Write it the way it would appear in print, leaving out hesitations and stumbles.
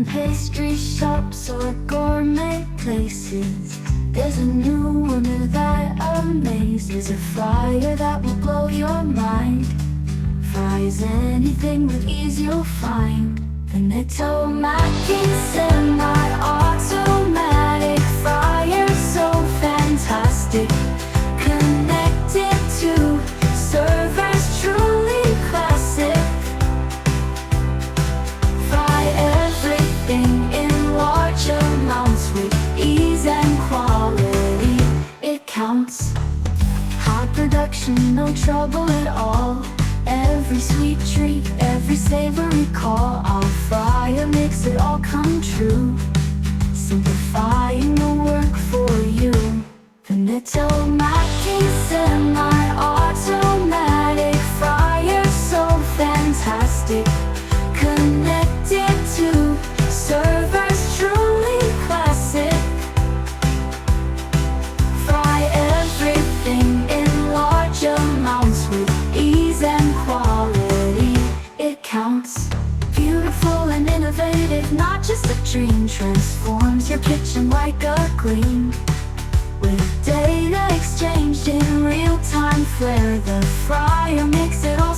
pastry shops or gourmet places, there's a new wonder that amazes. A fryer that will blow your mind, fries anything with ease you'll find. The macchina semi-automatic fryer, so fantastic, connected to servers, truly classic. Fry everything in large amounts with ease and quality, it counts. Hot production, no trouble at all. Every sweet treat, every savory call, our fryer makes it all come true, simplifying the work for you. The macchina semi-automatic fryer, so fantastic, connected to servers, truly classic. Fry everything in large amounts with ease and quality, it counts. Beautiful and innovative, not just a dream, transforms your kitchen like a gleam. With data exchanged in real time, flair, the fryer makes it all